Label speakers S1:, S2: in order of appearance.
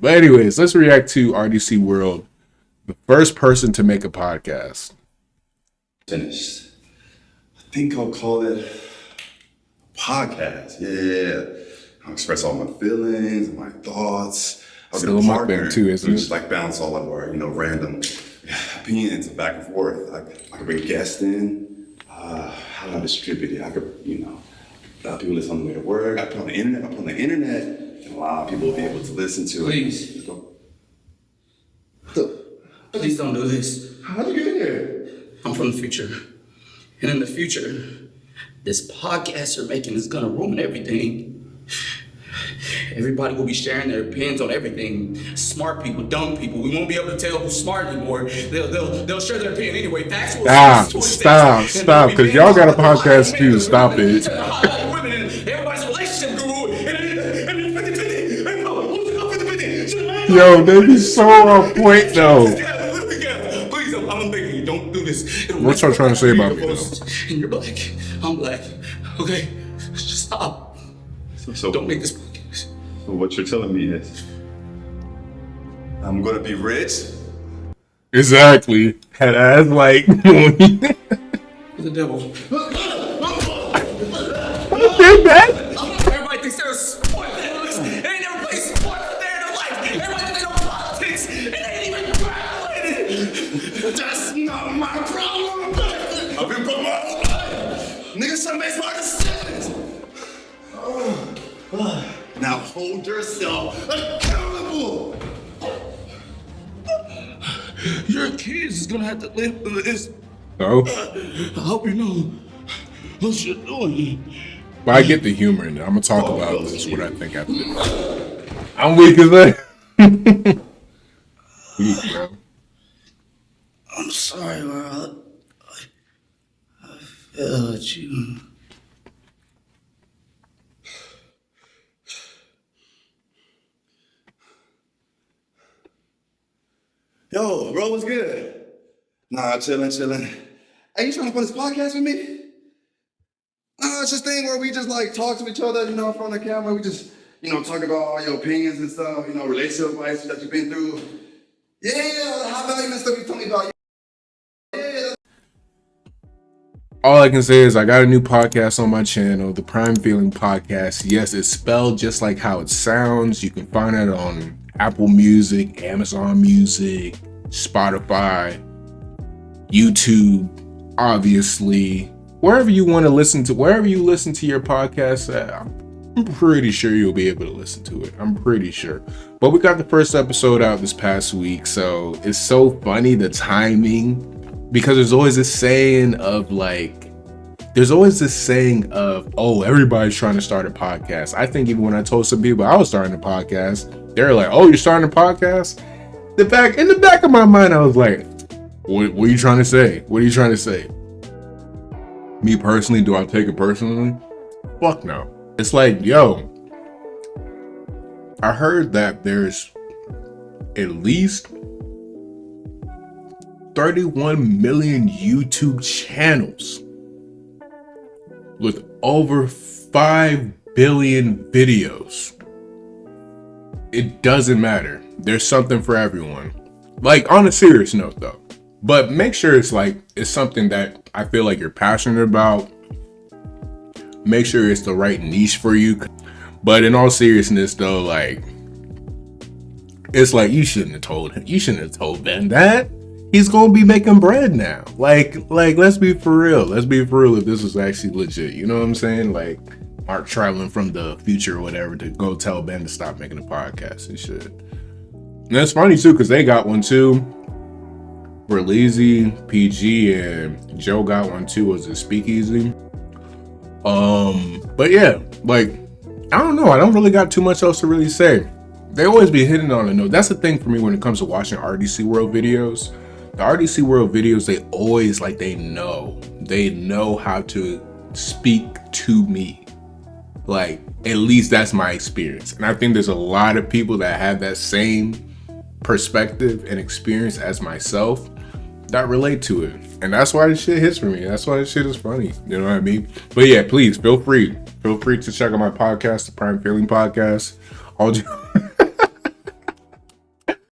S1: But anyways, let's react to RDC World, the first person to make a podcast.
S2: Finished. I think I'll call it a podcast. Yeah. I'll express all my feelings and my thoughts.
S1: Still a mukbang too, isn't it?
S2: Just like bounce all of our, random opinions back and forth. I could bring guests in. How do I distribute it? I could, people listen on the way to work. I put it on the internet. And allow people to be able to listen to
S3: Please. Please don't do this.
S2: How'd you get here?
S3: I'm from the future. And in the future, this podcast you're making is gonna ruin everything. Everybody will be sharing their opinions on everything. Smart people, dumb people. We won't be able to tell who's smart anymore. They'll share their opinion anyway.
S1: Stop, because y'all got a podcast too. Stop it.
S3: Everybody's relationship guru.
S1: Yo, they be so on point though.
S3: Please, I'm begging you, don't do this.
S1: What y'all trying to say about me though?
S3: And you're black. I'm black. Okay? Just stop.
S2: So
S3: Don't make this podcast.
S2: So what you're telling me is I'm gonna be rich?
S1: Exactly. And I was like,
S3: You're the devil.
S1: did that?
S3: Everybody thinks they're a sport. They ain't never played sport a day in their life. Everybody thinks they know politics and they ain't even graduated.
S2: That's not my problem. I've been put my whole life. Nigga, some makes my decisions. Now hold yourself accountable.
S3: Your kids is gonna have to live through this.
S1: So,
S3: I hope you know what you're doing.
S1: but I get the humor in it. I'm gonna talk about this, what I think after this. I'm weak as that. Weak, bro.
S3: I'm sorry, bro. I failed you.
S2: Yo, bro, what's good? Nah, chillin'. Hey, you trying to put this podcast with me? Nah, it's this thing where we just like talk to each other, in front of the camera. We just, talk about all your opinions and stuff, relationship advice that you've been through. Yeah, how about you and stuff you told me about. Yeah.
S1: All I can say is I got a new podcast on my channel, the Prime Feeling Podcast. Yes, it's spelled just like how it sounds. You can find it on Apple Music, Amazon Music, Spotify, YouTube, obviously. Wherever you want to listen to, wherever you listen to your podcast at, I'm pretty sure you'll be able to listen to it. I'm pretty sure. But we got the first episode out this past week, so it's so funny, the timing, because there's always this saying of oh, everybady's trying to start a podcast. I think even when I told some people I was starting a podcast, they're like, oh, you're starting a podcast? In the back of my mind, I was like, what are you trying to say? What are you trying to say? Me personally, do I take it personally? Fuck no. It's like, yo, I heard that there's at least 31 million YouTube channels with over 5 billion videos. It doesn't matter. There's something for everyone. Like, on a serious note though. But make sure it's something that I feel like you're passionate about. Make sure it's the right niche for you. But in all seriousness though, it's like you shouldn't have told Ben that. He's gonna be making bread now. Like let's be for real. Let's be for real if this is actually legit. You know what I'm saying? Like, Mark traveling from the future or whatever to go tell Ben to stop making a podcast and shit. And that's funny too, because they got one too. Lazy, PG, and Joe got one too. Was it Speakeasy? But yeah, I don't know. I don't really got too much else to really say. They always be hitting on a note. That's the thing for me when it comes to watching RDC World videos. The RDC World videos, they always they know how to speak to me. At least that's my experience. And I think there's a lot of people that have that same perspective and experience as myself that relate to it. And that's why this shit hits for me. That's why this shit is funny. You know what I mean? But yeah, please feel free to check out my podcast, the Prime Feeling Podcast.